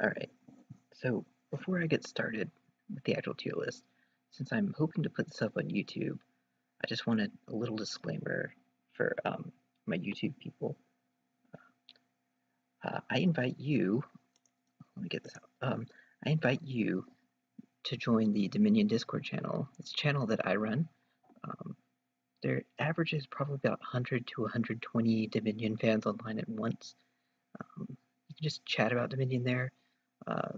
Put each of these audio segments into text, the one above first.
Alright, so before I get started with the actual tier list, since I'm hoping to put this up on YouTube, I just wanted a little disclaimer for my YouTube people. I invite you, let me get this out, I invite you to join the Dominion Discord channel. It's a channel that I run. Their average is probably about 100 to 120 Dominion fans online at once. You can just chat about Dominion there.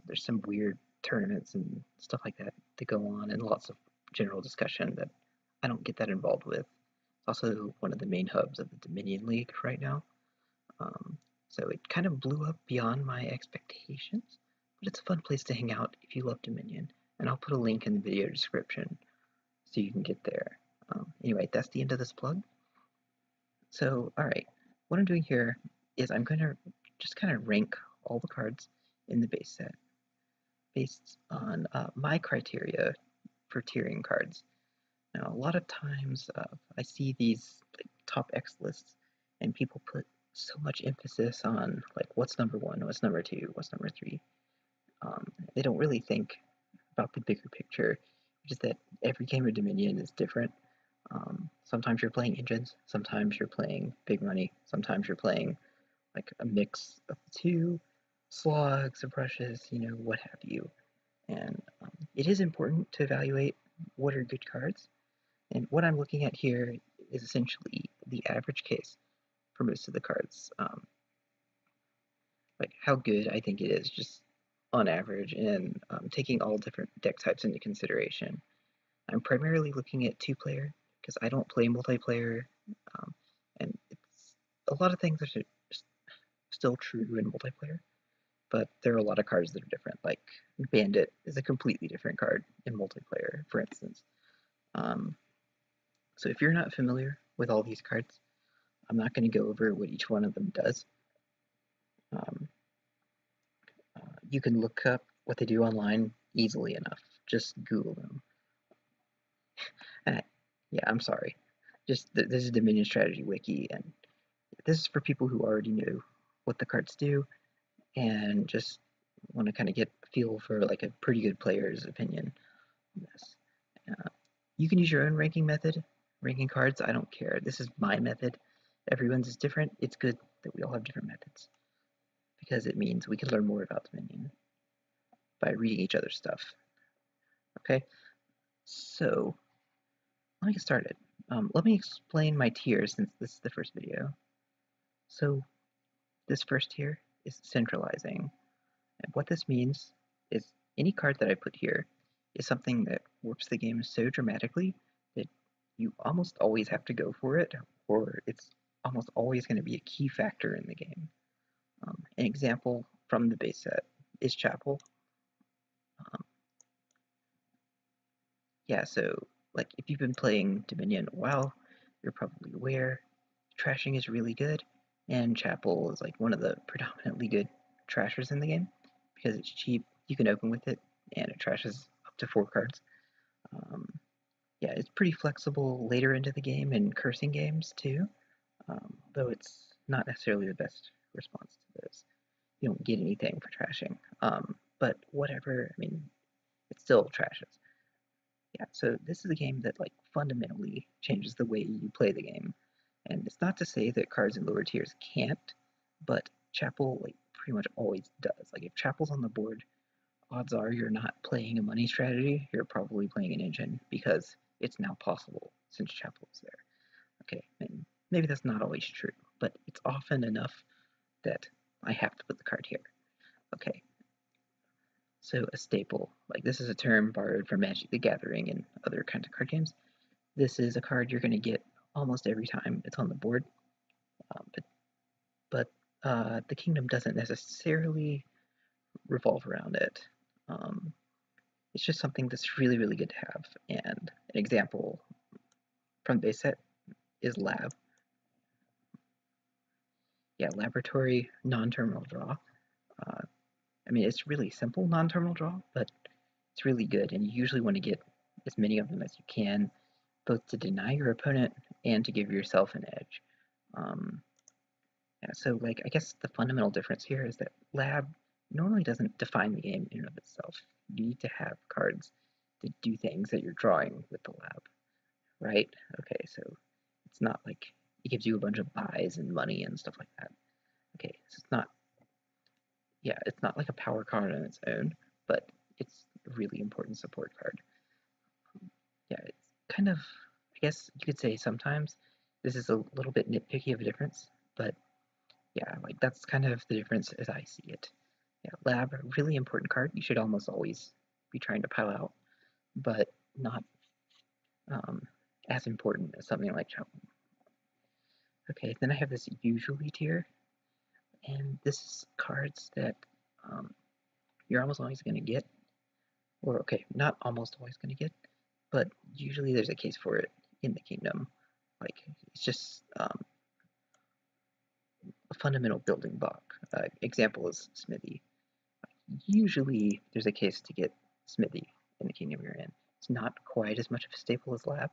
There's some weird tournaments and stuff like that go on, and lots of general discussion that I don't get that involved with. It's also one of the main hubs of the Dominion League right now. So it kind of blew up beyond my expectations, but it's a fun place to hang out if you love Dominion, and I'll put a link in the video description so you can get there. Anyway, that's the end of this plug. So, alright, what I'm doing here is I'm going to just kind of rank all the cards in the base set based on my criteria for tiering cards. Now, a lot of times I see these like, top X lists, and people put so much emphasis on like what's number one, what's number two, what's number three. They don't really think about the bigger picture, which is that every game of Dominion is different. Sometimes you're playing engines, sometimes you're playing big money, sometimes you're playing like a mix of the two, slugs or brushes, what have you. And it is important to evaluate what are good cards. And what I'm looking at here is essentially the average case for most of the cards. Like how good I think it is just on average, and taking all different deck types into consideration. I'm primarily looking at two-player because I don't play multiplayer, and it's a lot of things are still true in multiplayer, but there are a lot of cards that are different. Like Bandit is a completely different card in multiplayer, for instance. So if you're not familiar with all these cards, I'm not going to go over what each one of them does. You can look up what they do online easily enough. Just Google them. Yeah, I'm sorry. This is Dominion Strategy Wiki, and this is for people who already know what the cards do and just want to kind of get a feel for like a pretty good player's opinion on this. You can use your own ranking method, ranking cards. I don't care. This is my method. Everyone's is different. It's good that we all have different methods because it means we can learn more about Dominion by reading each other's stuff. Okay, so let me get started. Let me explain my tiers since this is the first video. So this first tier is centralizing, and what this means is any card that I put here is something that warps the game so dramatically that you almost always have to go for it, or it's almost always going to be a key factor in the game. An example from the base set is Chapel. Yeah, so like if you've been playing Dominion a while, you're probably aware trashing is really good, and Chapel is like one of the predominantly good trashers in the game because it's cheap, you can open with it, and it trashes up to 4 cards. Yeah, it's pretty flexible later into the game in cursing games too, though it's not necessarily the best response to those. You don't get anything for trashing, but whatever, I mean, it still trashes. Yeah, so this is a game that like fundamentally changes the way you play the game. And it's not to say that cards in lower tiers can't, but Chapel like pretty much always does. Like if Chapel's on the board, odds are you're not playing a money strategy, you're probably playing an engine because it's now possible since Chapel is there. Okay, and maybe that's not always true, but it's often enough that I have to put the card here. Okay, so a staple, like this is a term borrowed from Magic the Gathering and other kinds of card games. This is a card you're going to get almost every time it's on the board, but the kingdom doesn't necessarily revolve around it. It's just something that's really, really good to have. And an example from the base set is Lab. Yeah, Laboratory non-terminal draw. I mean, it's really simple non-terminal draw, but it's really good, and you usually want to get as many of them as you can, both to deny your opponent and to give yourself an edge. Yeah, so like I guess the fundamental difference here is that Lab normally doesn't define the game in and of itself. You need to have cards to do things that you're drawing with the lab, right? Okay, so it's not like it gives you a bunch of buys and money and stuff like that. Okay, so it's not, yeah, it's not like a power card on its own, but it's a really important support card. Yeah, it's kind of, I guess you could say sometimes this is a little bit nitpicky of a difference, but yeah, like that's kind of the difference as I see it. Yeah, lab, really important card. You should almost always be trying to pile out, but not as important as something like Chapel. Okay, then I have this usually tier, and this is cards that you're almost always going to get, or okay, not almost always going to get, but usually there's a case for it in the kingdom. Like, it's just a fundamental building block. Example is Smithy. Usually there's a case to get Smithy in the kingdom you're in. It's not quite as much of a staple as Lab,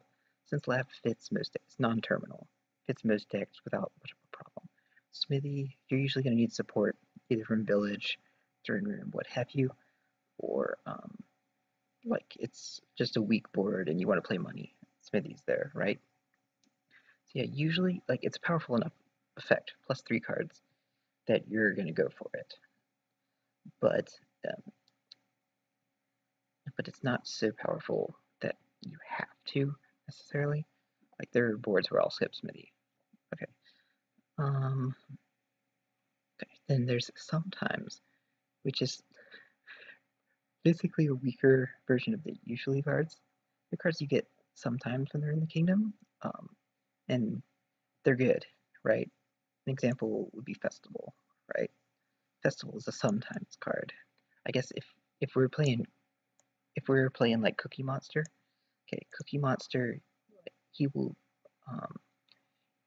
since Lab fits most decks, non-terminal, fits most decks without much of a problem. Smithy, you're usually going to need support either from Village, Turn Room, what have you, or like it's just a weak board and you want to play money. Smithy's there, right? So yeah, usually like it's a powerful enough effect, plus 3 cards, that you're going to go for it. But it's not so powerful that you have to necessarily. Like there are boards where I'll skip Smithy. Okay. Okay. Then there's sometimes, which is basically a weaker version of the usually cards. The cards you get sometimes when they're in the kingdom, and they're good, right? An example would be Festival, right? Festival is a sometimes card. I guess if we're playing like Cookie Monster, okay, Cookie Monster, he will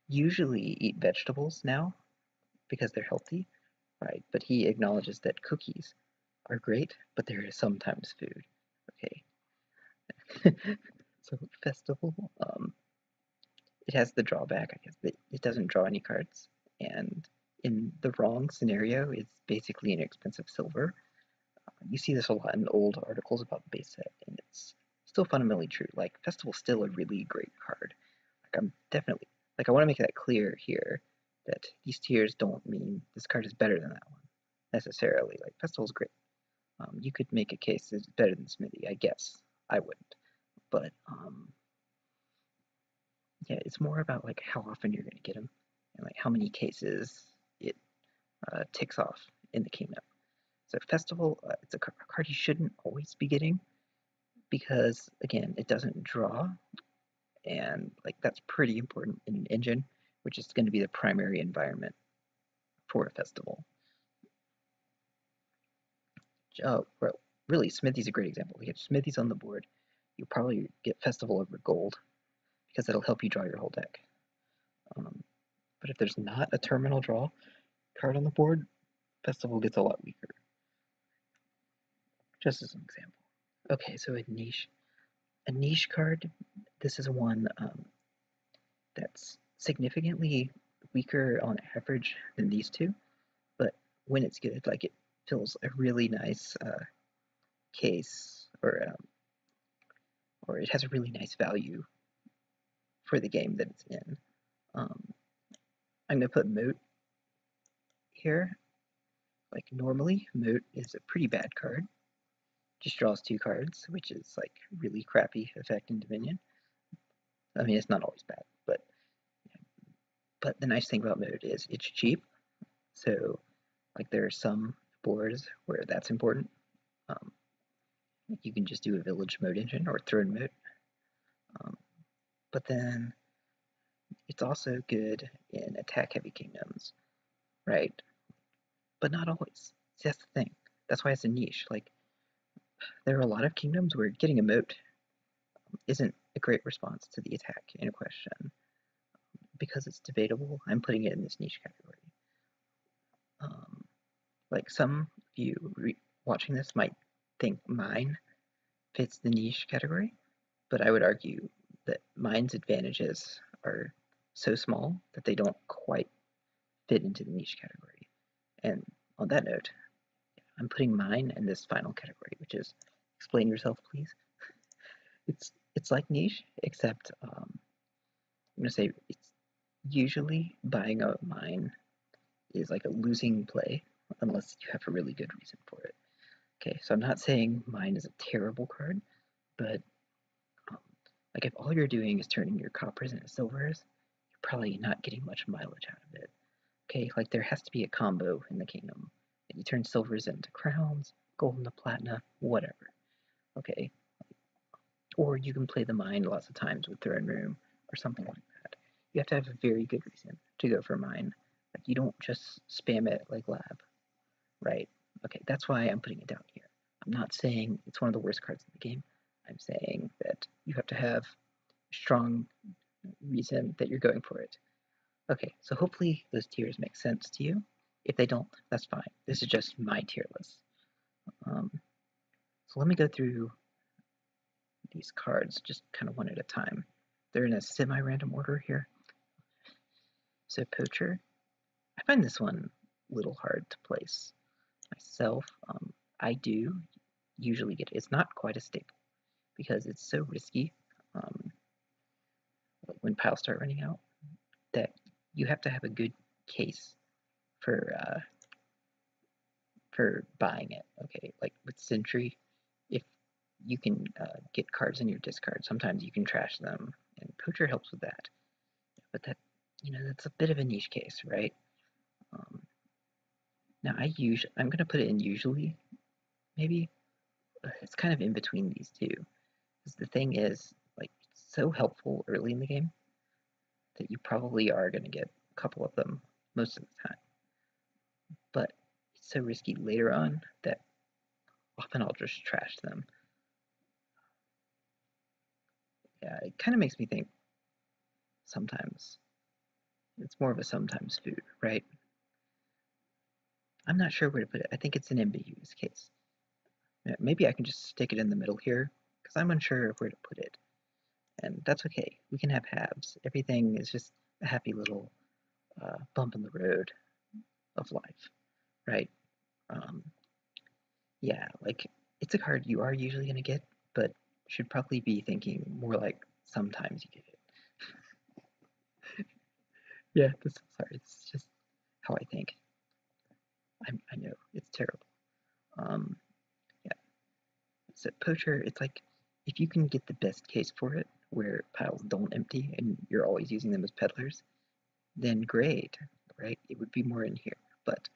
usually eat vegetables now because they're healthy, right? But he acknowledges that cookies are great, but there is sometimes food. Okay. So Festival, it has the drawback, I guess, that it doesn't draw any cards, and in the wrong scenario, it's basically an expensive silver. You see this a lot in old articles about the base set, and it's still fundamentally true. Like, Festival's still a really great card. Like, I'm definitely, like, I want to make that clear here, that these tiers don't mean this card is better than that one, necessarily. Like, Festival's great. You could make a case it's better than Smithy, I guess. I wouldn't. But, yeah, it's more about, like, how often you're going to get them, and, like, how many cases it ticks off in the kingdom. So Festival, it's a card you shouldn't always be getting, because again, it doesn't draw, and like that's pretty important in an engine, which is going to be the primary environment for a festival. Well, really, Smithy's a great example. If Smithy's on the board, you'll probably get Festival over Gold, because it'll help you draw your whole deck. But if there's not a terminal draw card on the board, Festival gets a lot weaker. Just as an example. Okay, so a niche card. This is one that's significantly weaker on average than these two, but when it's good, like it fills a really nice case, or it has a really nice value for the game that it's in. I'm gonna put Moat here. Like normally, Moat is a pretty bad card. Just draws 2 cards, which is like really crappy effect in Dominion. I mean, it's not always bad, but the nice thing about Moat is it's cheap. So, like there are some boards where that's important. You can just do a village mode engine or throne mode. But then it's also good in attack heavy kingdoms, right? But not always. See, that's the thing. That's why it's a niche. Like there are a lot of kingdoms where getting a moat isn't a great response to the attack in question. Because it's debatable, I'm putting it in this niche category. Like some of you watching this might think mine fits the niche category, but I would argue that mine's advantages are so small that they don't quite fit into the niche category. And on that note, I'm putting mine in this final category, which is explain yourself, please. It's like niche, except I'm gonna say it's usually buying a mine is like a losing play unless you have a really good reason for it. Okay, so I'm not saying mine is a terrible card, but um, like if all you're doing is turning your coppers into silvers, you're probably not getting much mileage out of it. Okay, like there has to be a combo in the kingdom. You turn silvers into crowns, gold into platinum, whatever. Okay, or you can play the mine lots of times with throne room or something like that. You have to have a very good reason to go for mine. Like you don't just spam it like lab, right? Okay, that's why I'm putting it down here. I'm not saying it's one of the worst cards in the game. I'm saying that you have to have a strong reason that you're going for it. Okay, so hopefully those tiers make sense to you. If they don't, that's fine. This is just my tier list. So let me go through these cards just kind of one at a time. They're in a semi-random order here. So Poacher, I find this one a little hard to place myself. I do usually get it. It's not quite a staple because it's so risky when piles start running out that you have to have a good case for buying it. Okay, like with Sentry, if you can get cards in your discard, sometimes you can trash them, and Poacher helps with that. But that, that's a bit of a niche case, right? Now I'm gonna put it in usually, maybe. It's kind of in between these two. Because the thing is, like, it's so helpful early in the game that you probably are gonna get a couple of them most of the time. But it's so risky later on that often I'll just trash them. Yeah, it kind of makes me think sometimes it's more of a sometimes food, right? I'm not sure where to put it. I think it's an ambiguous case. Maybe I can just stick it in the middle here because I'm unsure of where to put it. And that's okay. We can have halves. Everything is just a happy little bump in the road of life, right? Yeah, like it's a card you are usually going to get, but should probably be thinking more like sometimes you get it. Yeah, sorry, it's just how I think. I know it's terrible. Yeah, so Poacher, it's like if you can get the best case for it, where piles don't empty and you're always using them as peddlers, then great, right? It would be more in here, but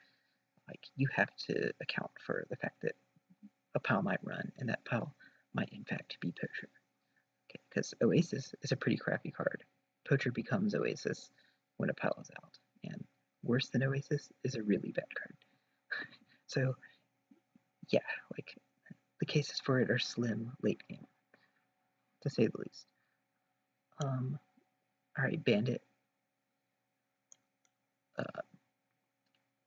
like you have to account for the fact that a pile might run, and that pile might in fact be Poacher. Okay, because Oasis is a pretty crappy card. Poacher becomes Oasis when a pile is out, and worse than Oasis is a really bad card. So yeah, like the cases for it are slim late game, to say the least. Alright, Bandit.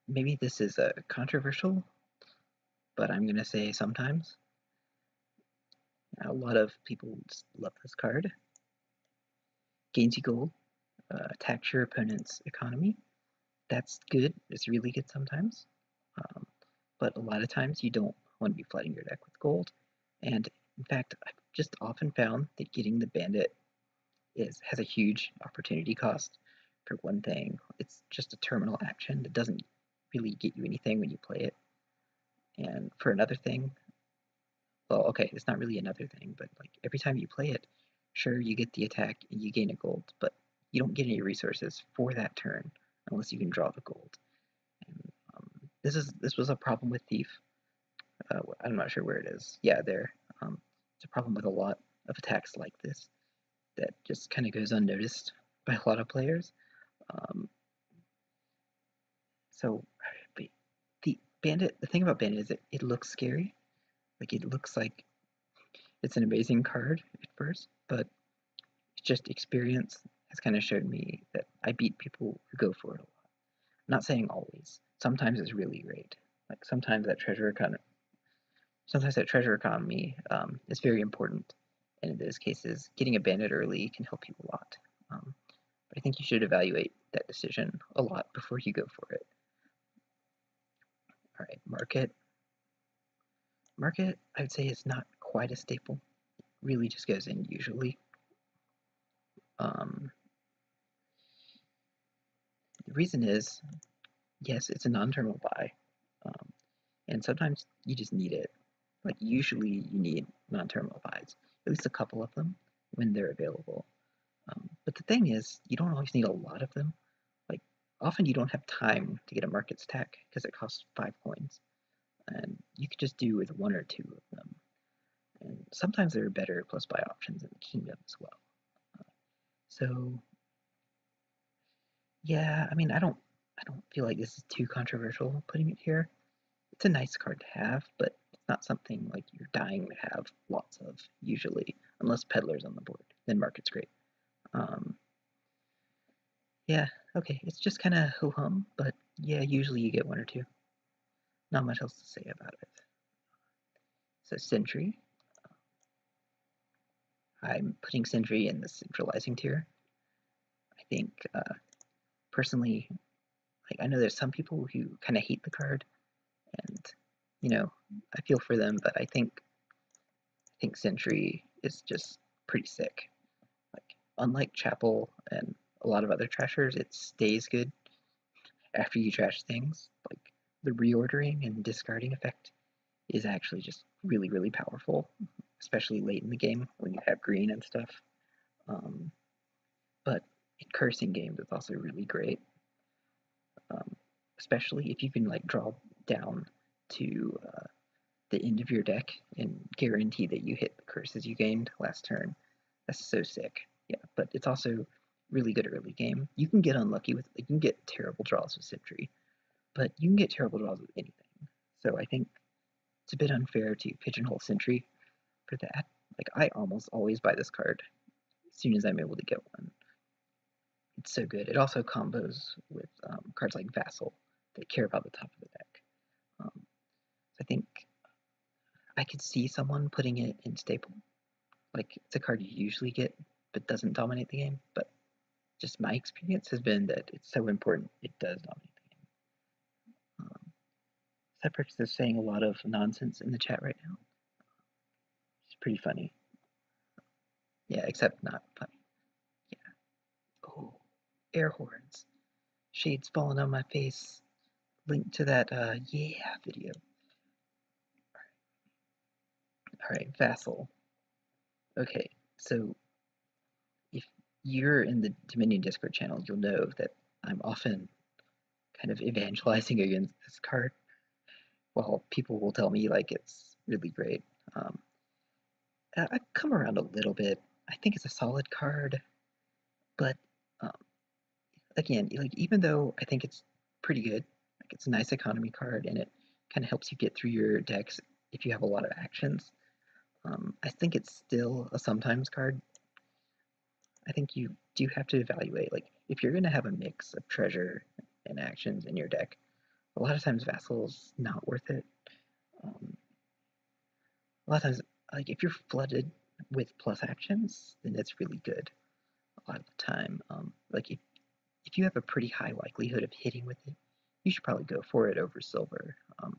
Maybe this is controversial, but I'm gonna say sometimes. A lot of people just love this card. Gains you gold, attacks your opponent's economy. That's good. It's really good sometimes. But a lot of times you don't want to be flooding your deck with gold. And in fact, I've just often found that getting the bandit has a huge opportunity cost. For one thing, it's just a terminal action that doesn't really get you anything when you play it. And for another thing, well, okay, it's not really another thing, but like every time you play it, sure, you get the attack and you gain a gold, but you don't get any resources for that turn unless you can draw the gold. And this was a problem with Thief. I'm not sure where it is. Yeah, there. It's a problem with a lot of attacks like this that just kind of goes unnoticed by a lot of players. So, the bandit. The thing about bandit is it looks scary. Like it looks like it's an amazing card at first, but just experience has kind of showed me that I beat people who go for it a lot. I'm not saying always. Sometimes it's really great. Like sometimes that treasure economy is very important. And in those cases, getting a bandit early can help you a lot. But I think you should evaluate that decision a lot before you go for it. All right, market. Market, I would say, is not quite a staple. It really just goes in usually. The reason is, yes, it's a non-terminal buy, and sometimes you just need it. Like usually you need non-terminal buys, at least a couple of them when they're available. But the thing is, you don't always need a lot of them. Like often you don't have time to get a market stack because it costs 5 coins, and you could just do with 1 or 2 of them. And sometimes there are better plus buy options in the kingdom as well. So yeah, I mean, I don't feel like this is too controversial putting it here. It's a nice card to have, but it's not something like you're dying to have lots of usually, unless Peddler's on the board. Then Market's great. Yeah, okay, it's just kind of ho-hum, but yeah, usually you get 1 or 2. Not much else to say about it. So Sentry. I'm putting Sentry in the centralizing tier. I think, personally, like I know there's some people who kind of hate the card, and you know, I feel for them, but I think Sentry is just pretty sick. Like unlike Chapel and a lot of other trashers, it stays good after you trash things. Like the reordering and discarding effect is actually just really, really powerful, especially late in the game when you have green and stuff. But in cursing games, it's also really great, especially if you can like draw down to the end of your deck and guarantee that you hit the curses you gained last turn. That's so sick. Yeah, but it's also really good early game. You can get unlucky with, like, you can get terrible draws with Sentry, but you can get terrible draws with anything. So I think it's a bit unfair to pigeonhole Sentry for that. Like I almost always buy this card as soon as I'm able to get one. It's so good. It also combos with cards like Vassal that care about the top of the deck. I think I could see someone putting it in staple. Like it's a card you usually get but doesn't dominate the game, but just my experience has been that it's so important it does dominate the game. Separix is saying a lot of nonsense in the chat right now. It's pretty funny. Yeah, except not funny. Yeah. Oh, air horns. Shades falling on my face. Link to that yeah video. Alright, Vassal. Okay, so if you're in the Dominion Discord channel, you'll know that I'm often kind of evangelizing against this card. Well, people will tell me like it's really great. I've come around a little bit. I think it's a solid card, but um, again, like even though I think it's pretty good, like it's a nice economy card and it kind of helps you get through your decks if you have a lot of actions. I think it's still a sometimes card. I think you do have to evaluate, like if you're gonna have a mix of treasure and actions in your deck, a lot of times Vassal's not worth it. A lot of times, like if you're flooded with plus actions, then it's really good. A lot of the time, like if you have a pretty high likelihood of hitting with it, you should probably go for it over silver. There are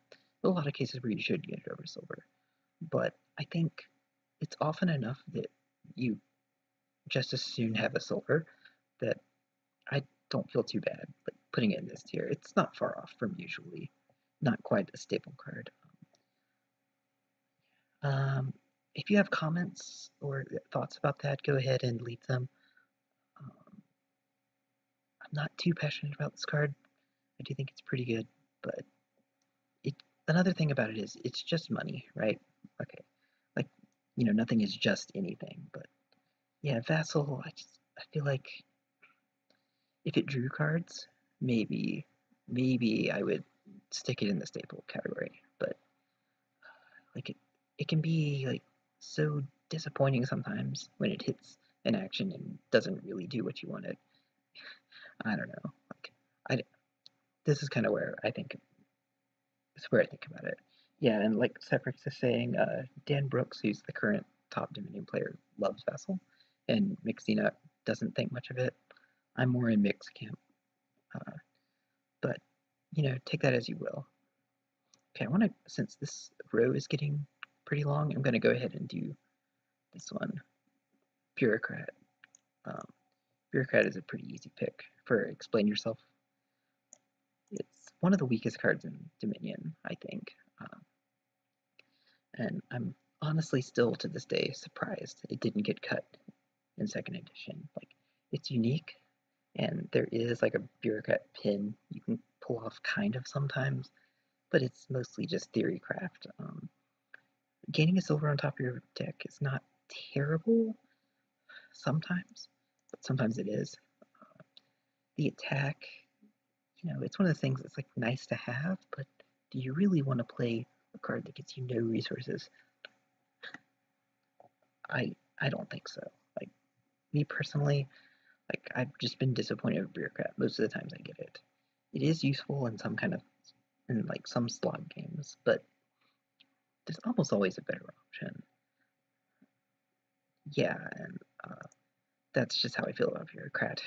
a lot of cases where you should get it over silver, but I think it's often enough that you just as soon have a silver that I don't feel too bad like putting it in this tier. It's not far off from usually not quite a staple card. If you have comments or thoughts about that, go ahead and leave them. I'm not too passionate about this card. I do think it's pretty good, but another thing about it is it's just money, right? Okay, like nothing is just anything, but yeah, Vassal. I feel like if it drew cards, maybe I would stick it in the staple category, but like it can be like so disappointing sometimes when it hits an action and doesn't really do what you wanted. I don't know. Like this is kind of where I think about it. Yeah, and like Seprix is saying, Dan Brooks, who's the current top Dominion player, loves Vassal, and Mixina doesn't think much of it. I'm more in Mix camp, but take that as you will. Okay, I want to, since this row is getting pretty long, I'm going to go ahead and do this one, Bureaucrat. Um, Bureaucrat is a pretty easy pick for Explain Yourself. It's one of the weakest cards in Dominion, I think. And I'm honestly still to this day surprised it didn't get cut in second edition. Like, it's unique, and there is like a Bureaucrat pin you can pull off kind of sometimes, but it's mostly just theory craft. Gaining a silver on top of your deck is not terrible sometimes, but sometimes it is. The attack, it's one of the things that's like nice to have, but do you really want to play a card that gets you no resources? I don't think so. Like, me personally, like, I've just been disappointed with Bureaucrat most of the times I get it. It is useful in like some slot games, but there's almost always a better option. Yeah, and that's just how I feel about Bureaucrat.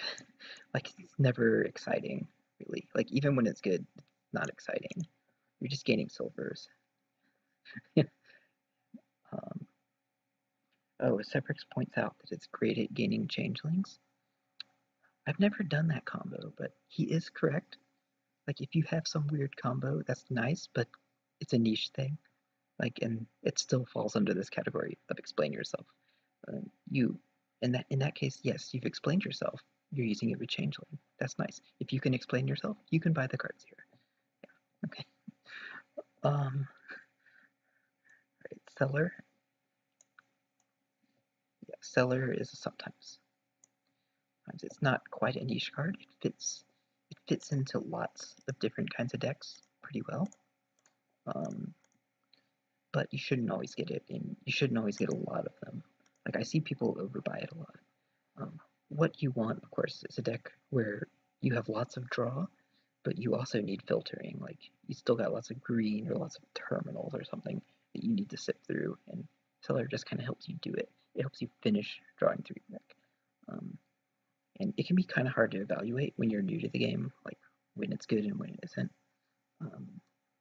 Like, it's never exciting, really. Like, even when it's good, it's not exciting. You're just gaining silvers. Oh, Seprix points out that it's great at gaining changelings. I've never done that combo, but he is correct. Like, if you have some weird combo, that's nice, but it's a niche thing. Like, and it still falls under this category of explain yourself. You, in that case, yes, you've explained yourself. You're using it with changeling. That's nice. If you can explain yourself, you can buy the cards here. Yeah. Okay. Right, Seller. Yeah, Seller is sometimes. It's not quite a niche card. It fits into lots of different kinds of decks pretty well. But you shouldn't always get it in. You shouldn't always get a lot of them. Like, I see people overbuy it a lot. What you want, of course, is a deck where you have lots of draw, but you also need filtering. Like, you still got lots of green or lots of terminals or something that you need to sift through, and Seller just kind of helps you do it. It helps you finish drawing through your deck. And it can be kind of hard to evaluate when you're new to the game, like when it's good and when it isn't.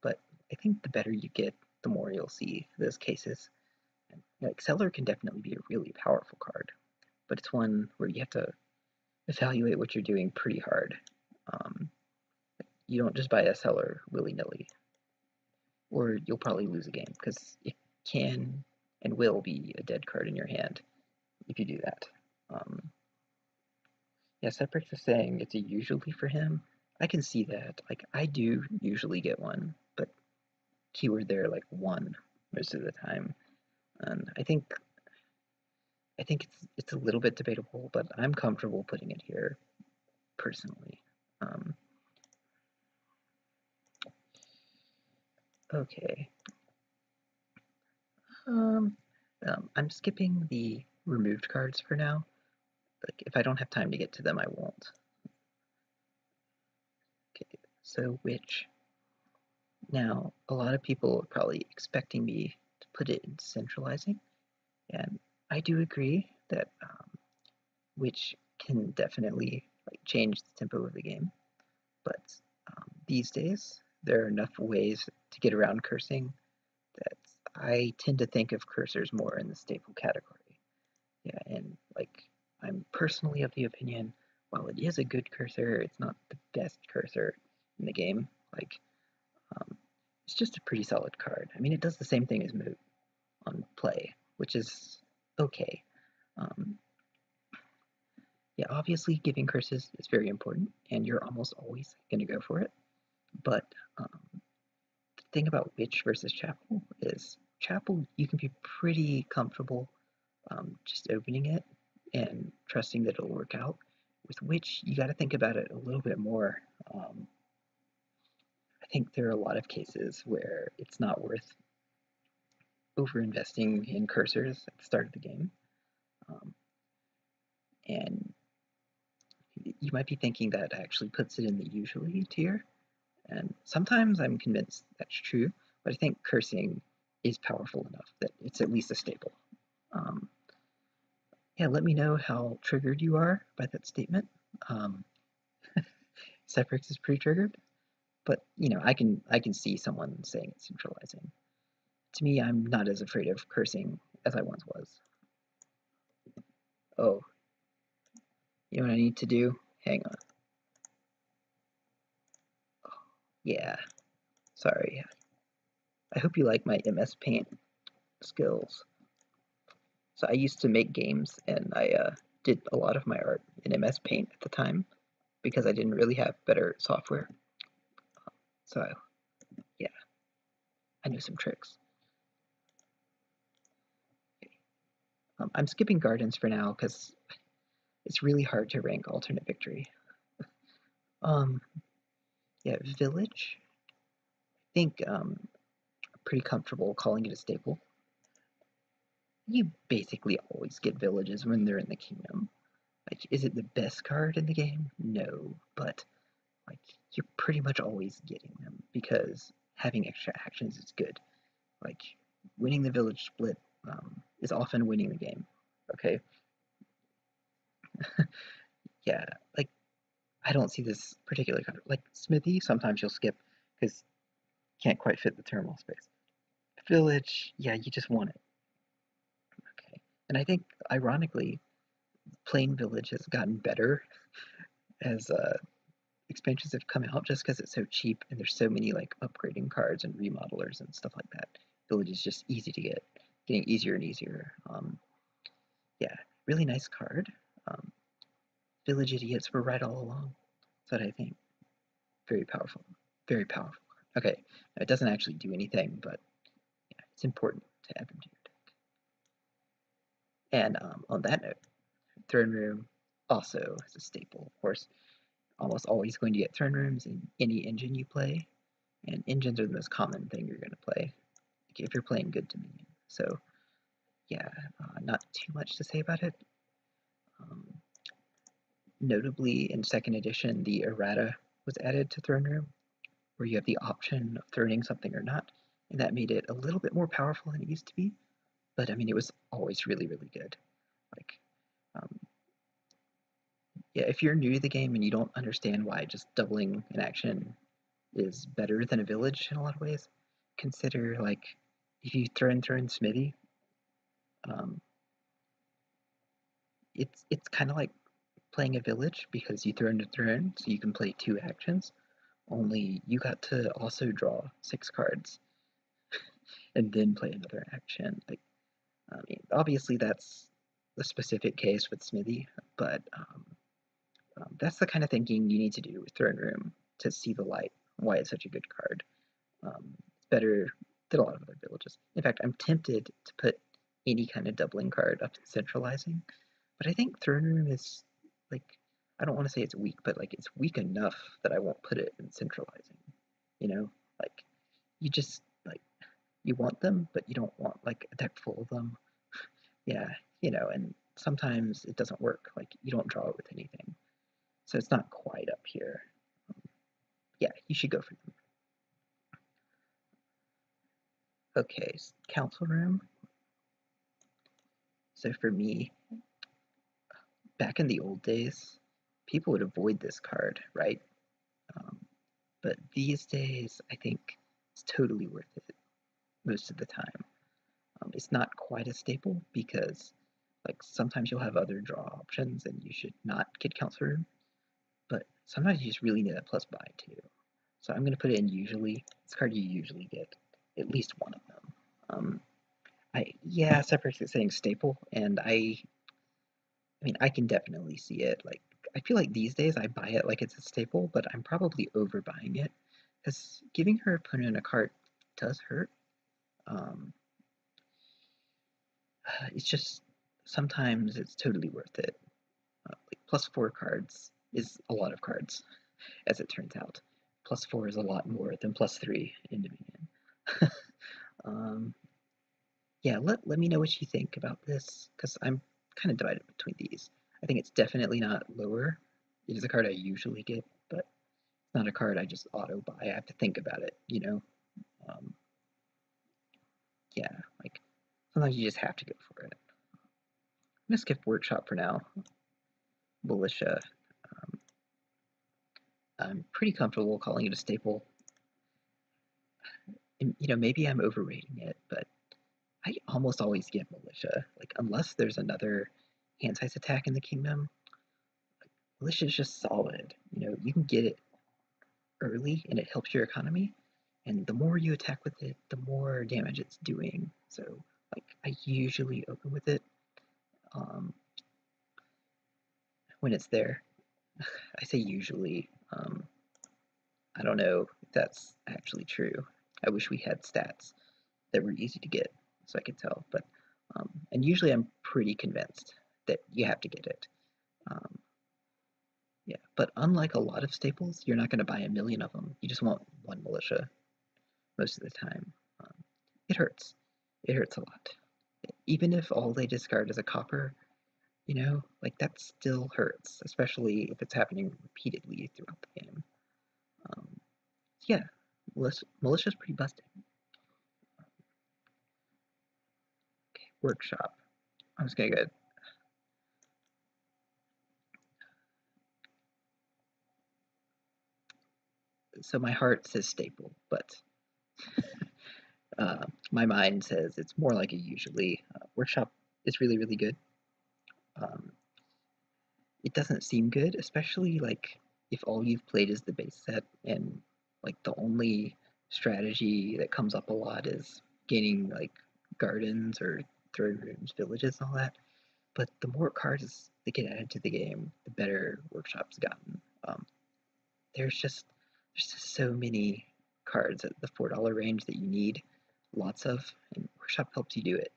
But I think the better you get, the more you'll see those cases. And, like, Seller can definitely be a really powerful card, but it's one where you have to evaluate what you're doing pretty hard. You don't just buy a Seller willy-nilly, or you'll probably lose a game, because it can and will be a dead card in your hand if you do that. Yeah, Seprix is saying it's a usually for him. I can see that. Like, I do usually get one, but keyword there, like, one most of the time. And I think it's a little bit debatable, but I'm comfortable putting it here personally. Okay. I'm skipping the removed cards for now. Like, if I don't have time to get to them, I won't. Okay, so Witch. Now, a lot of people are probably expecting me to put it in centralizing, and I do agree that Witch can definitely, like, change the tempo of the game. But these days, there are enough ways to get around cursing that I tend to think of cursors more in the staple category. Yeah, and, like, I'm personally of the opinion, while it is a good cursor, it's not the best cursor in the game. Like, it's just a pretty solid card. I mean, it does the same thing as Moot on play, which is okay. Yeah, obviously giving curses is very important, and you're almost always going to go for it. But the thing about Witch versus Chapel is Chapel, you can be pretty comfortable just opening it and trusting that it'll work out. With Witch, you got to think about it a little bit more. I think there are a lot of cases where it's not worth over-investing in cursors at the start of the game. And you might be thinking that actually puts it in the usually tier, and sometimes I'm convinced that's true, but I think cursing is powerful enough that it's at least a staple. Yeah, let me know how triggered you are by that statement. Seprix is pretty triggered, but I can see someone saying it's centralizing. To me, I'm not as afraid of cursing as I once was. Oh, you know what I need to do? Hang on. Yeah, sorry. I hope you like my MS Paint skills. So I used to make games, and I did a lot of my art in MS Paint at the time because I didn't really have better software. So yeah, I know some tricks. I'm skipping gardens for now because it's really hard to rank alternate victory. Um, yeah, village. I think pretty comfortable calling it a staple. You basically always get villages when they're in the kingdom. Like, is it the best card in the game? No, but like you're pretty much always getting them because having extra actions is good. Like winning the village split is often winning the game. Okay, yeah, like I don't see this particular card. Like Smithy, sometimes you'll skip because can't quite fit the terminal space. Village, yeah, you just want it. Okay, and I think ironically, plain village has gotten better as expansions have come out just because it's so cheap and there's so many like upgrading cards and remodelers and stuff like that. Village is just easy to get, getting easier and easier. Yeah, really nice card. Um, Village idiots were right all along. That's what I think. Very powerful. Very powerful. Okay, it doesn't actually do anything, but yeah, it's important to add them to your deck. And on that note, throne room also is a staple. Of course, almost always going to get throne rooms in any engine you play, and engines are the most common thing you're going to play if you're playing good Dominion. So yeah, not too much to say about it. Um, Notably, in second edition, the errata was added to throne room, where you have the option of throning something or not, and that made it a little bit more powerful than it used to be. But I mean, it was always really, really good. Like, um, yeah, if you're new to the game and you don't understand why just doubling an action is better than a village in a lot of ways, consider like if you throw in Smithy, um, it's kind of like playing a village because you throw in a throne, so you can play two actions. Only you got to also draw 6 cards and then play another action. Like, I mean, obviously that's the specific case with Smithy, but that's the kind of thinking you need to do with Throne Room to see the light. Why it's such a good card. It's better than a lot of other villages. In fact, I'm tempted to put any kind of doubling card up in centralizing, but I think Throne Room is like, I don't want to say it's weak, but like it's weak enough that I won't put it in centralizing. You know, like you just like you want them, but you don't want like a deck full of them. Yeah, and sometimes it doesn't work. Like you don't draw it with anything, so it's not quite up here. Yeah, you should go for them. Okay, council room. So for me, back in the old days, people would avoid this card, right? Um, but these days, I think it's totally worth it most of the time. It's not quite a staple because, like, sometimes you'll have other draw options and you should not get council room, but sometimes you just really need a plus buy too. So I'm going to put it in usually. It's a card you usually get at least one of them. Yeah, Separate's saying staple, and I mean, I can definitely see it. Like, I feel like these days I buy it like it's a staple, but I'm probably overbuying it because giving her opponent a card does hurt. Um, it's just sometimes it's totally worth it. Like +4 cards is a lot of cards, as it turns out. +4 is a lot more than +3 in Dominion. um, yeah, let me know what you think about this because I'm kind of divided between these. I think it's definitely not lower. It is a card I usually get, but it's not a card I just auto buy. I have to think about it. Um, yeah, like sometimes you just have to go for it. I'm gonna skip workshop for now. Militia. Um, I'm pretty comfortable calling it a staple. And maybe I'm overrating it, but almost always get Militia. Like, unless there's another hand-size attack in the kingdom, Militia is just solid. You know, you can get it early and it helps your economy, and the more you attack with it, the more damage it's doing. So, like, I usually open with it when it's there. I say usually. I don't know if that's actually true. I wish we had stats that were easy to get so I could tell. But and usually I'm pretty convinced that you have to get it. Yeah, but unlike a lot of staples, you're not going to buy a million of them. You just want one Militia most of the time. It hurts. It hurts a lot. Even if all they discard is a copper, you know, like that still hurts, especially if it's happening repeatedly throughout the game. Yeah, Militia's pretty busted. Okay, workshop. I'm just gonna go. So my heart says staple, but my mind says it's more like a usually. Workshop is really, really good. Um, it doesn't seem good, especially like if all you've played is the base set and like the only strategy that comes up a lot is gaining like gardens or throne rooms, villages, and all that. But the more cards that get added to the game, the better Workshop's gotten. There's just so many cards at the $4 range that you need lots of, and Workshop helps you do it.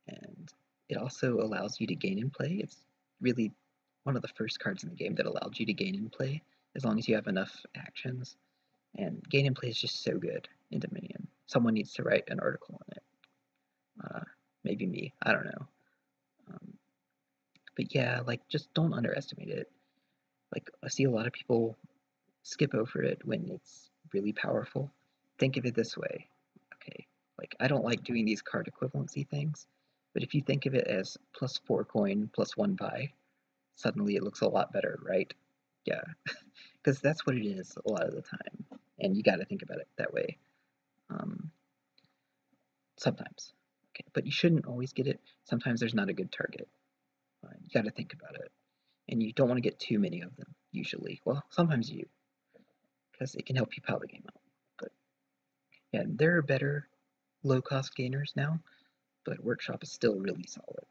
And it also allows you to gain in play. It's really one of the first cards in the game that allowed you to gain in play as long as you have enough actions. And gain in play is just so good in Dominion. Someone needs to write an article on it. Maybe me. I don't know. But yeah, like just don't underestimate it. Like I see a lot of people skip over it when it's really powerful. Think of it this way. Okay, like I don't like doing these card equivalency things, but if you think of it as +4 coin, +1 buy, suddenly it looks a lot better, right? Yeah, because that's what it is a lot of the time, and you got to think about it that way. Sometimes, okay, but you shouldn't always get it. Sometimes there's not a good target. You got to think about it, and you don't want to get too many of them. Usually, well, sometimes you, because it can help you pal the game out. But yeah, there are better low-cost gainers now, but Workshop is still really solid.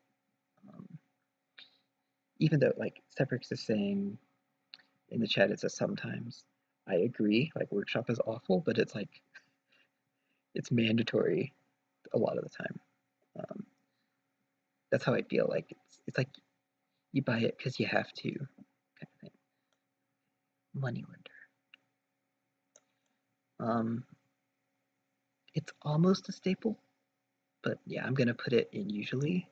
Even though, like, Seprix is saying in the chat, it says sometimes. I agree, like, Workshop is awful, but it's like, it's mandatory a lot of the time. That's how I feel, like, it's like you buy it because you have to, kind of thing. Moneylender. It's almost a staple, but yeah, I'm gonna put it in usually.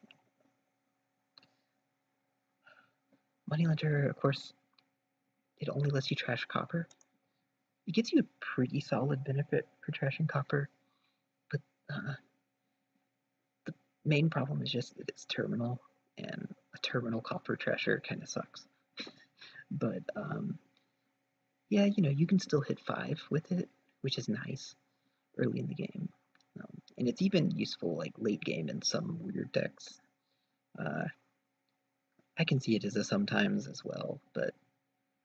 Moneylender, of course, it only lets you trash copper. It gives you a pretty solid benefit for trashing copper, but the main problem is just that it's terminal, and a terminal copper trasher kind of sucks. But yeah, you know, you can still hit 5 with it, which is nice early in the game. And it's even useful like late game in some weird decks. I can see it as a sometimes as well, but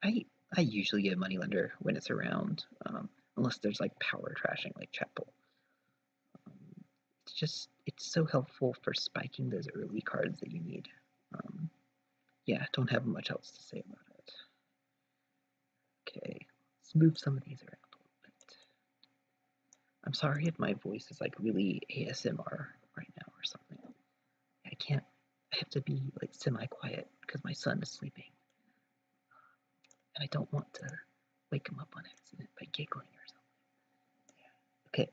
I usually get Moneylender when it's around, unless there's like power trashing like Chapel. It's so helpful for spiking those early cards that you need. Yeah, don't have much else to say about it. Okay, let's move some of these around a little bit. I'm sorry if my voice is like really ASMR right now or something. I have to be like semi-quiet because my son is sleeping. And I don't want to wake him up on accident by giggling or something. Yeah. Okay,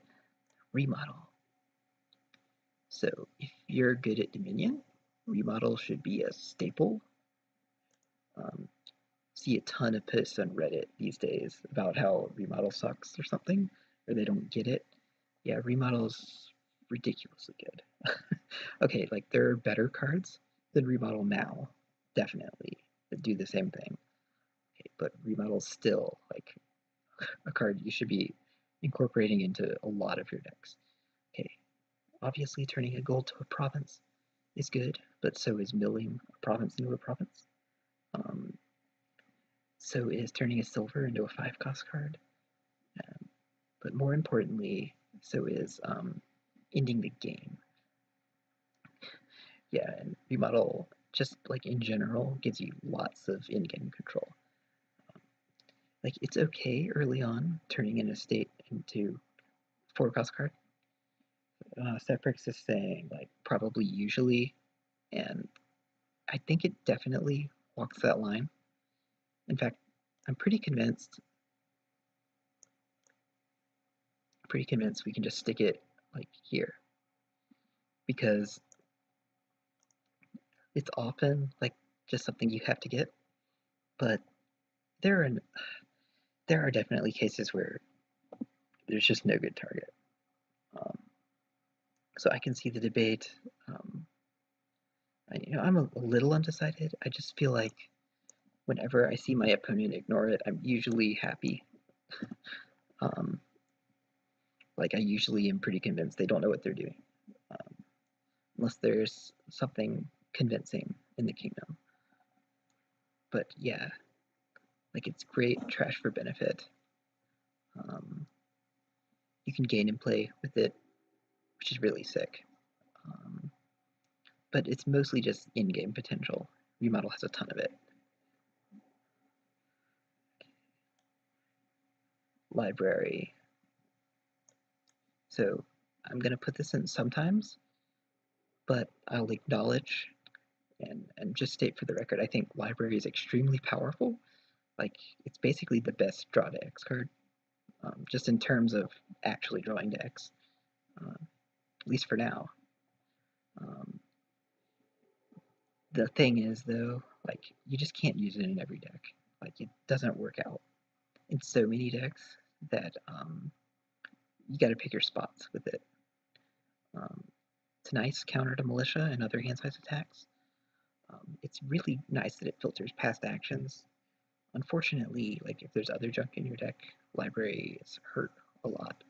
remodel. So if you're good at Dominion, remodel should be a staple. See a ton of posts on Reddit these days about how remodel sucks or something, or they don't get it. Yeah, remodel's ridiculously good. Okay, like there are better cards than remodel now, definitely, that do the same thing. Okay, but remodel's still like a card you should be incorporating into a lot of your decks. Okay, Obviously, turning a gold to a province is good, but so is milling a province into a province. So is turning a silver into a 5-cost card. But more importantly, so is ending the game. Yeah, and remodel, just like in general, gives you lots of in-game control. Like, it's okay early on turning an estate into 4-cost card. Seprix is saying, like, probably usually, and I think it definitely walks that line. In fact, I'm pretty convinced we can just stick it, like, here. Because it's often, like, just something you have to get, but there are definitely cases where there's just no good target. So I can see the debate. I'm a little undecided. I just feel like whenever I see my opponent ignore it, I'm usually happy. Like, I usually am pretty convinced they don't know what they're doing, unless there's something convincing in the kingdom. But yeah, like, it's great trash for benefit. You can gain and play with it, which is really sick. But it's mostly just in-game potential. Remodel has a ton of it. Library. So I'm going to put this in sometimes, but I'll acknowledge and just state for the record, I think library is extremely powerful. Like, it's basically the best draw to X card, just in terms of actually drawing to X, at least for now. The thing is, though, like, you just can't use it in every deck. Like, it doesn't work out in so many decks that you got to pick your spots with it. It's a nice counter to Militia and other hand-size attacks. It's really nice that it filters past actions. Unfortunately, like, if there's other junk in your deck, library is hurt a lot.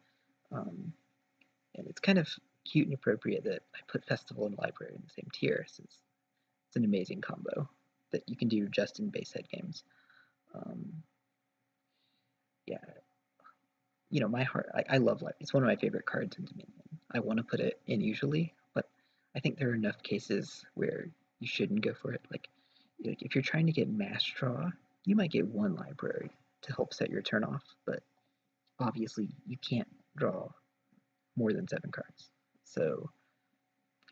And it's kind of cute and appropriate that I put Festival and Library in the same tier, since it's an amazing combo that you can do just in base head games. Yeah, my heart, I love Library. It's one of my favorite cards in Dominion. I want to put it in usually, but I think there are enough cases where you shouldn't go for it. Like if you're trying to get mass draw, you might get one library to help set your turn off, but obviously you can't draw more than 7 cards. So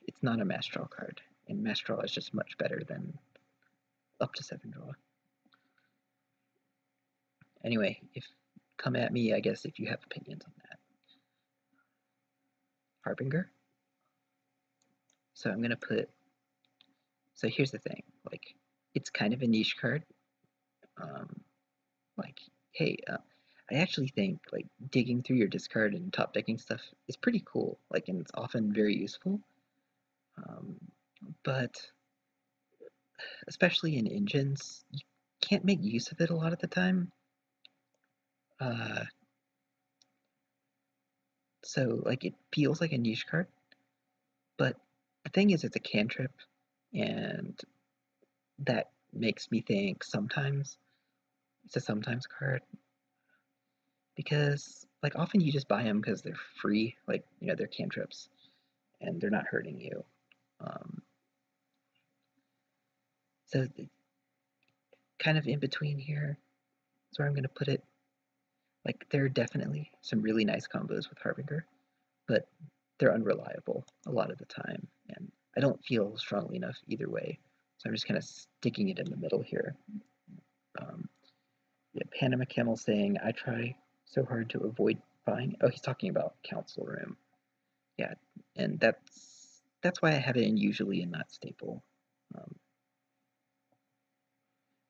it's not a mass draw card, and mass draw is just much better than up to 7 draw. Anyway, come at me, I guess, if you have opinions on that. Harbinger. So I'm gonna put. So here's the thing, like, it's kind of a niche card. Like, hey, I actually think, like, digging through your discard and top decking stuff is pretty cool. Like, and it's often very useful. But especially in engines, you can't make use of it a lot of the time. So, like, it feels like a niche card, but the thing is, it's a cantrip, and that makes me think sometimes it's a sometimes card, because, like, often you just buy them because they're free, like, they're cantrips, and they're not hurting you. So kind of in between here is where I'm going to put it. Like, there are definitely some really nice combos with Harbinger, but they're unreliable a lot of the time, and I don't feel strongly enough either way, so I'm just kind of sticking it in the middle here. Yeah, Panama Camel saying, I try so hard to avoid buying. Oh, he's talking about Council Room. Yeah, and that's why I have it in usually and not staple.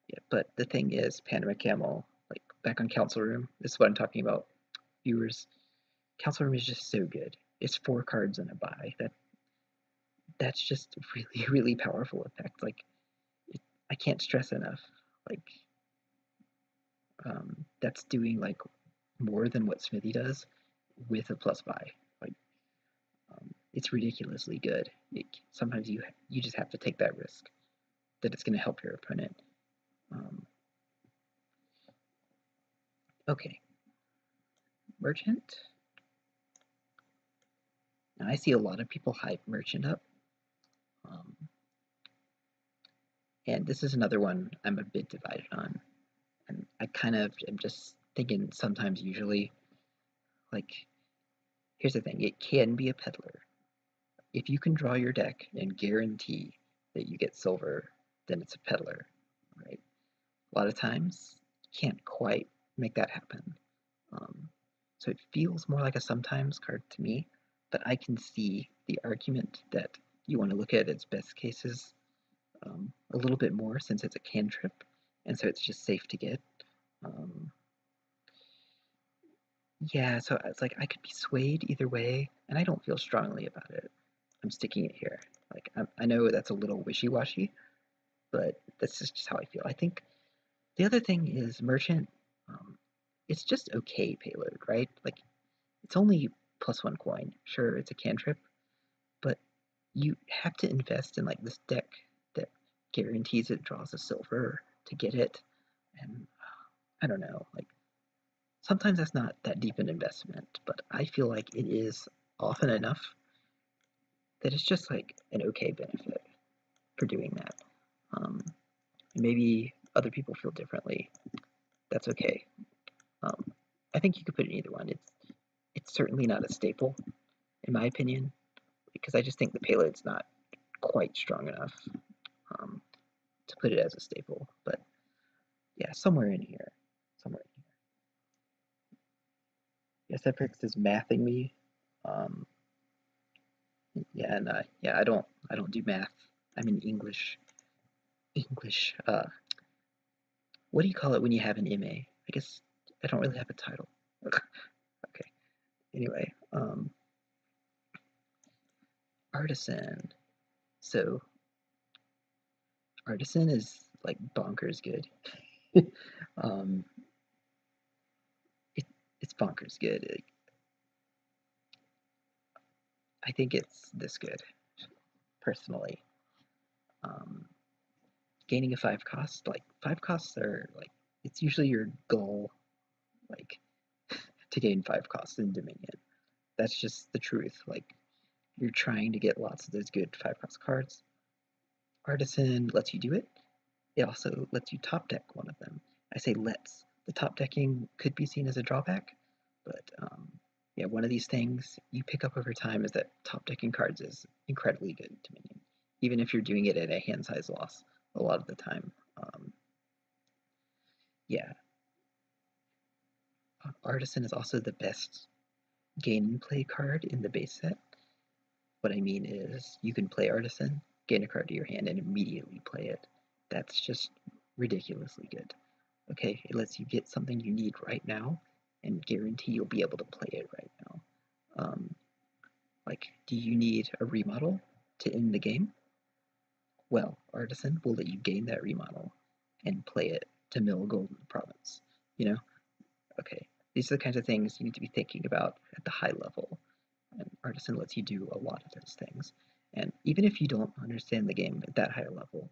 Yeah, but the thing is, Panama Camel, like, back on Council Room, this is what I'm talking about, viewers. Council Room is just so good. It's 4 cards and a buy. That's just really, really powerful effect. Like, I can't stress enough. Like, that's doing, like, more than what Smithy does with a plus buy. Like, it's ridiculously good. Sometimes you just have to take that risk that it's going to help your opponent. Okay, merchant. Now I see a lot of people hype merchant up, and this is another one I'm a bit divided on. And I kind of am just thinking sometimes, usually, like, here's the thing: it can be a peddler. If you can draw your deck and guarantee that you get silver, then it's a peddler, right? A lot of times, you can't quite make that happen. So it feels more like a sometimes card to me, but I can see the argument that you want to look at its best cases a little bit more, since it's a cantrip, and so it's just safe to get. Yeah, so it's like I could be swayed either way, and I don't feel strongly about it. I'm sticking it here. Like I know that's a little wishy-washy, but this is just how I feel. I think the other thing is merchant. It's just okay payload, right? Like it's only +1 coin. Sure, it's a cantrip, but you have to invest in like this deck that guarantees it draws a silver to get it, and I don't know, like sometimes that's not that deep an investment, but I feel like it is often enough that it's just like an okay benefit for doing that. Maybe other people feel differently. That's okay. I think you could put it in either one. It's certainly not a staple, in my opinion, because I just think the payload's not quite strong enough to put it as a staple. But yeah, somewhere in here. Somewhere in here. Yes, Epix is mathing me. Yeah, and yeah, I don't do math. I'm in English. English. What do you call it when you have an MA? I guess I don't really have a title. Okay. Anyway, Artisan. So Artisan is like bonkers good. um, it's bonkers good. I think it's this good, personally. Um, Gaining a 5 cost, like 5 costs are like it's usually your goal, like to gain 5 costs in Dominion. That's just the truth. Like you're trying to get lots of those good 5 cost cards. Artisan lets you do it. It also lets you top deck one of them. I say lets. The top decking could be seen as a drawback, but yeah, one of these things you pick up over time is that top decking cards is incredibly good to Dominion, even if you're doing it at a hand size loss a lot of the time. Yeah, Artisan is also the best gain and play card in the base set. What I mean is you can play Artisan, gain a card to your hand, and immediately play it. That's just ridiculously good. Okay, it lets you get something you need right now and guarantee you'll be able to play it right now. Like, do you need a remodel to end the game? Well, Artisan will let you gain that remodel and play it to mill gold in the province. You know? Okay, these are the kinds of things you need to be thinking about at the high level. And Artisan lets you do a lot of those things. And even if you don't understand the game at that higher level,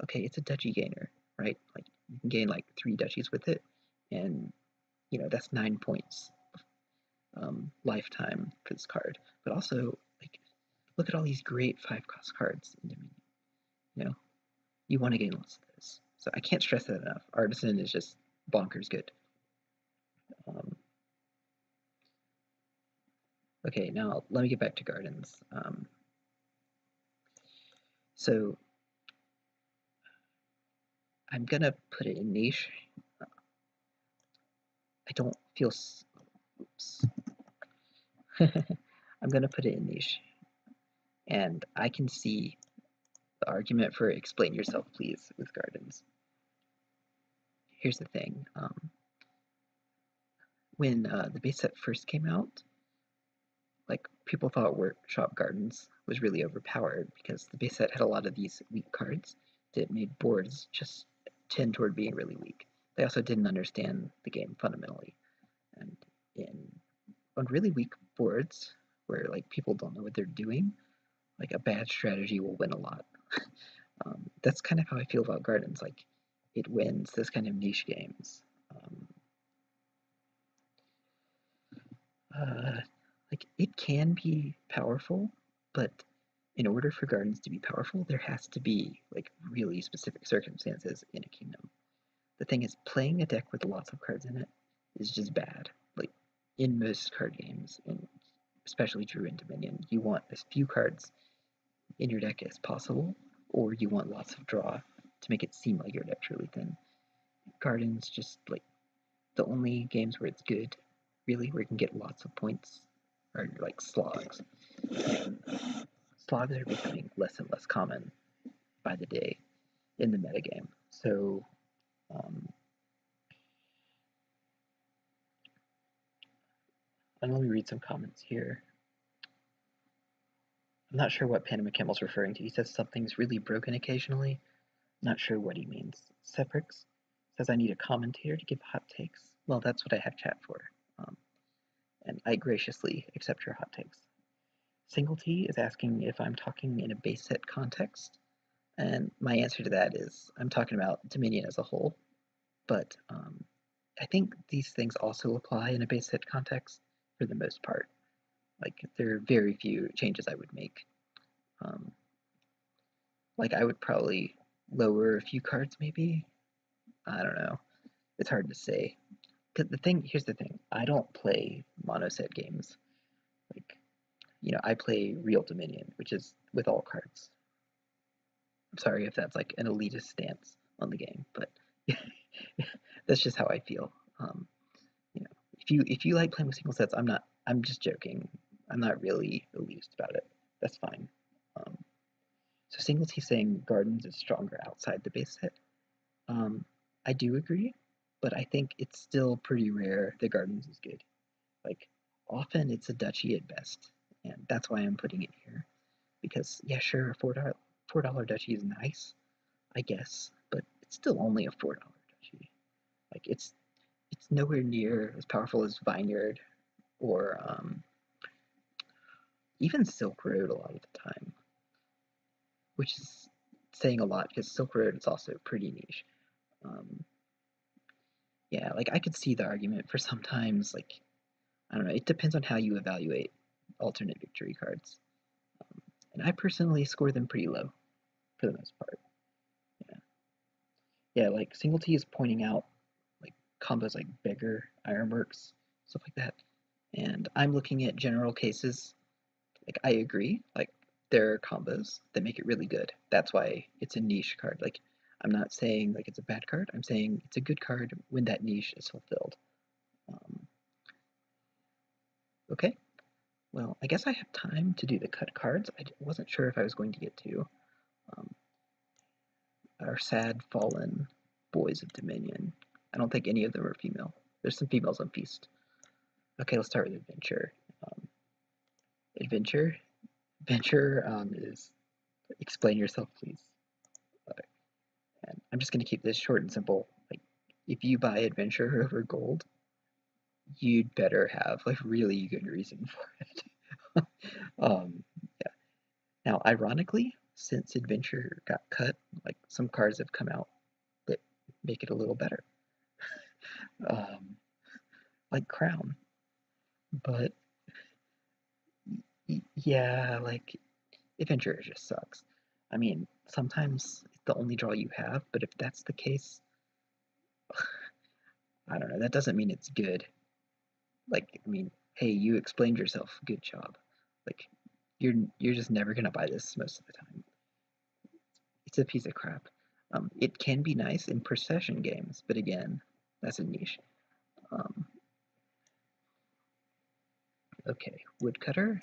okay, it's a duchy gainer, right? Like you can gain like 3 duchies with it, and you know that's 9 points lifetime for this card. But also, like, look at all these great 5 cost cards in Dominion. You know, you want to gain lots of those. So I can't stress that enough. Artisan is just bonkers good. Okay, now let me get back to gardens. So I'm gonna put it in niche. I don't feel. Oops. I'm gonna put it in niche, and I can see the argument for explain yourself, please, with gardens. Here's the thing: when the base set first came out, like people thought workshop gardens was really overpowered because the base set had a lot of these weak cards that made boards just tend toward being really weak. They also didn't understand the game fundamentally, and on really weak boards, where like people don't know what they're doing, like a bad strategy will win a lot. That's kind of how I feel about Gardens. Like it wins this kind of niche games. Um, uh, like it can be powerful, but in order for Gardens to be powerful, there has to be like really specific circumstances in a kingdom. The thing is, playing a deck with lots of cards in it is just bad. Like in most card games, and especially Drew and Dominion, you want as few cards in your deck as possible, or you want lots of draw to make it seem like your deck's really thin. Gardens just like the only games where it's good, really, where you can get lots of points, are like slogs. And slogs are becoming less and less common by the day in the metagame. So and let me read some comments here. I'm not sure what Panama Camel's referring to. He says something's really broken occasionally. Not sure what he means. Seprix says I need a commentator to give hot takes. Well, that's what I have chat for. And I graciously accept your hot takes. Single T is asking if I'm talking in a base set context. And my answer to that is I'm talking about Dominion as a whole. But I think these things also apply in a base set context for the most part. Like, there are very few changes I would make. Like, I would probably lower a few cards, maybe. I don't know. It's hard to say. Cause here's the thing. I don't play mono set games. Like, I play real Dominion, which is with all cards. I'm sorry if that's like an elitist stance on the game, but that's just how I feel. You know, if you like playing with single sets, I'm just joking. I'm not really elitist about it. That's fine. Um, so Singles, he's saying Gardens is stronger outside the base set. I do agree, but I think it's still pretty rare that Gardens is good. Like, often it's a duchy at best, and that's why I'm putting it here. Because, yeah, sure, a $4 duchy is nice, I guess, but it's still only a $4 duchy. Like, it's nowhere near as powerful as Vineyard or even Silk Road a lot of the time, which is saying a lot because Silk Road is also pretty niche. Um, yeah, like I could see the argument for sometimes, like, I don't know, it depends on how you evaluate alternate victory cards. And I personally score them pretty low for the most part. Yeah, yeah, like Single T is pointing out like combos like Beggar, Ironworks, stuff like that. And I'm looking at general cases. Like I agree, like there are combos that make it really good. That's why it's a niche card. Like I'm not saying like it's a bad card. I'm saying it's a good card when that niche is fulfilled. Um, okay, well I guess I have time to do the cut cards. I wasn't sure if I was going to get to um, our sad fallen boys of Dominion. I don't think any of them are female. There's some females on Feast. Okay, let's start with Adventure. Um, Adventure. Adventure is explain yourself, please. And I'm just going to keep this short and simple. Like, if you buy Adventure over Gold, you'd better have like really good reason for it. Yeah. Now, ironically, since Adventure got cut, like some cards have come out that make it a little better, like Crown. But yeah, like Adventure just sucks. I mean, sometimes it's the only draw you have, but if that's the case, I don't know. That doesn't mean it's good. Like, I mean, hey, you explained yourself. Good job. Like, you're just never gonna buy this most of the time. It's a piece of crap. It can be nice in procession games, but again, that's a niche. Um, okay, Woodcutter.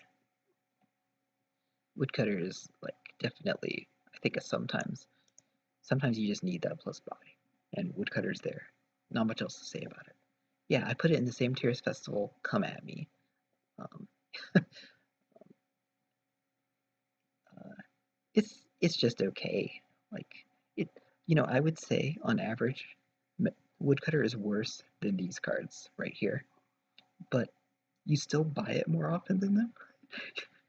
Woodcutter is like definitely, I think, a sometimes. Sometimes you just need that plus buy, and Woodcutter's there. Not much else to say about it. Yeah, I put it in the same tier as Festival. Come at me. Um, it's just okay. Like it, I would say on average, Woodcutter is worse than these cards right here, but you still buy it more often than them.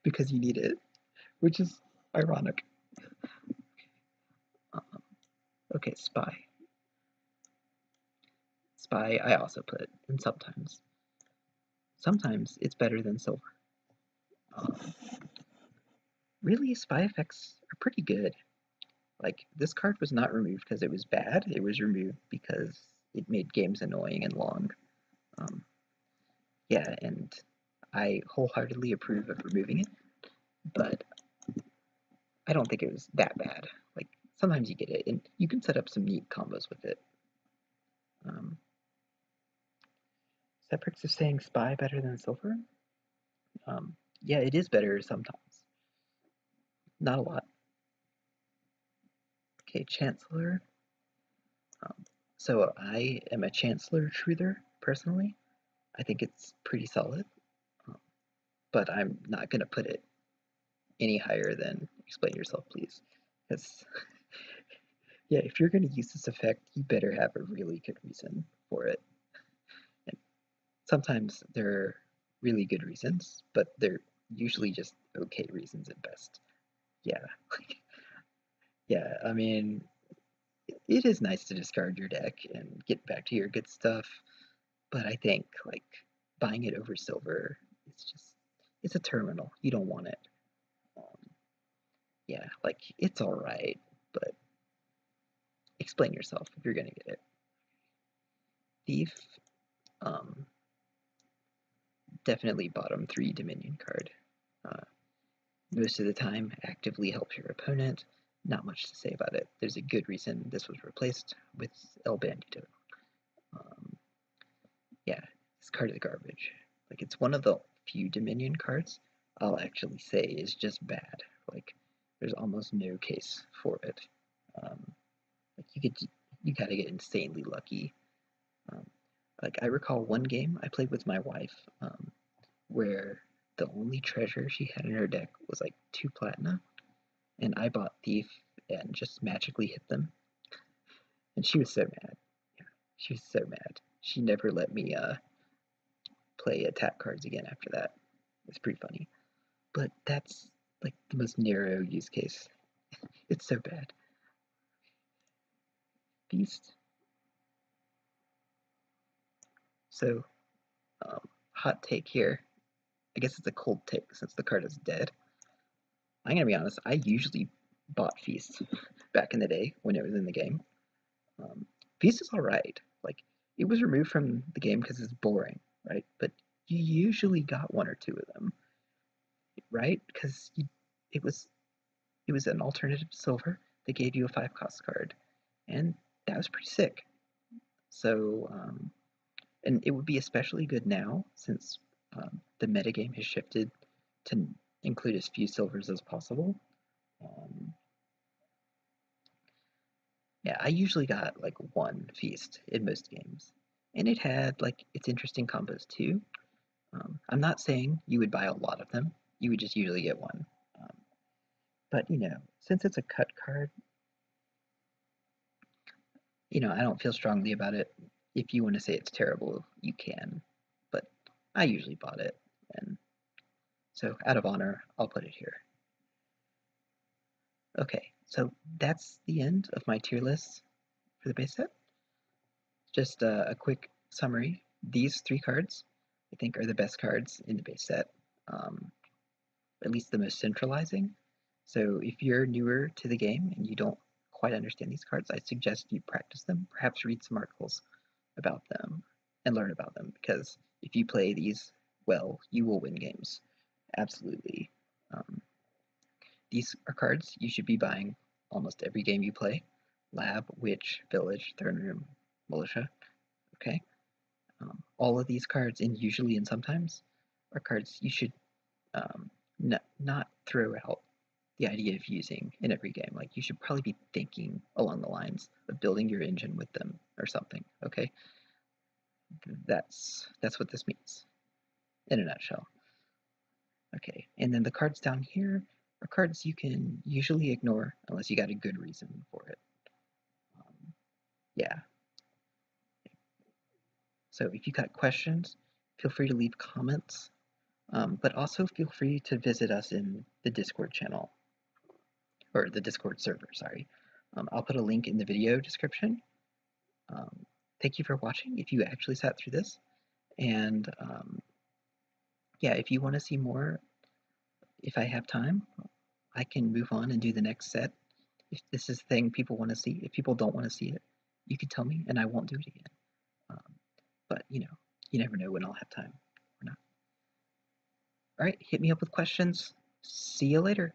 because you need it, which is ironic. Okay, spy. Spy I also put, and sometimes. Sometimes it's better than silver. Um, really, spy effects are pretty good. Like, this card was not removed because it was bad, it was removed because it made games annoying and long. Um, yeah, and I wholeheartedly approve of removing it, but I don't think it was that bad. Like, sometimes you get it, and you can set up some neat combos with it. Separates is saying spy better than silver? Yeah, it is better sometimes. Not a lot. Okay, Chancellor. So I am a Chancellor truther, personally. I think it's pretty solid, but I'm not going to put it any higher than Explain Yourself, Please. Because, yeah, if you're going to use this effect, you better have a really good reason for it. And sometimes they're really good reasons, but they're usually just okay reasons at best. Yeah. Yeah, I mean, it is nice to discard your deck and get back to your good stuff, but I think, like, buying it over silver is just, it's a terminal. You don't want it. Um, yeah, like, it's alright, but explain yourself if you're gonna get it. Thief, um, definitely bottom 3 Dominion card. Uh, most of the time, actively helps your opponent. Not much to say about it. There's a good reason this was replaced with El Bandito. Yeah, this card is garbage. Like, it's one of the few Dominion cards I'll actually say is just bad. Like, there's almost no case for it. Like, you gotta get insanely lucky. Um, like, I recall one game I played with my wife, where the only treasure she had in her deck was like 2 platina, and I bought Thief and just magically hit them, and she was so mad. Yeah, she was so mad. She never let me play attack cards again after that. It's pretty funny. But that's like the most narrow use case. It's so bad. Beast. So, hot take here. I guess it's a cold take since the card is dead. I'm gonna be honest, I usually bought Feast back in the day when it was in the game. Um, Feast is alright. Like, it was removed from the game because it's boring, right? But you usually got 1 or 2 of them, right? Because it was it was an alternative to silver. They gave you a 5-cost card, and that was pretty sick. So, and it would be especially good now since the metagame has shifted to include as few silvers as possible. Um, yeah, I usually got like 1 feast in most games, and it had like its interesting combos too. I'm not saying you would buy a lot of them; you would just usually get 1. Um, but since it's a cut card, I don't feel strongly about it. If you want to say it's terrible, you can, but I usually bought it, and so out of honor, I'll put it here. Okay, so that's the end of my tier list for the base set. Just a quick summary. These 3 cards, I think, are the best cards in the base set, at least the most centralizing. So if you're newer to the game and you don't quite understand these cards, I suggest you practice them, perhaps read some articles about them and learn about them, because if you play these well, you will win games. Absolutely. Um, these are cards you should be buying almost every game you play. Lab, Witch, Village, Throne Room, Militia. Okay? All of these cards, and usually and sometimes, are cards you should not throw out the idea of using in every game. Like, you should probably be thinking along the lines of building your engine with them or something. Okay? That's what this means in a nutshell. Okay, and then the cards down here are cards you can usually ignore unless you got a good reason for it. Yeah. So if you got questions, feel free to leave comments. But also feel free to visit us in the Discord channel, or the Discord server, sorry. I'll put a link in the video description. Thank you for watching, if you actually sat through this. And yeah, if you want to see more, if I have time, I can move on and do the next set. If this is the thing people want to see, if people don't want to see it, you can tell me and I won't do it again. But you never know when I'll have time or not. All right, hit me up with questions. See you later.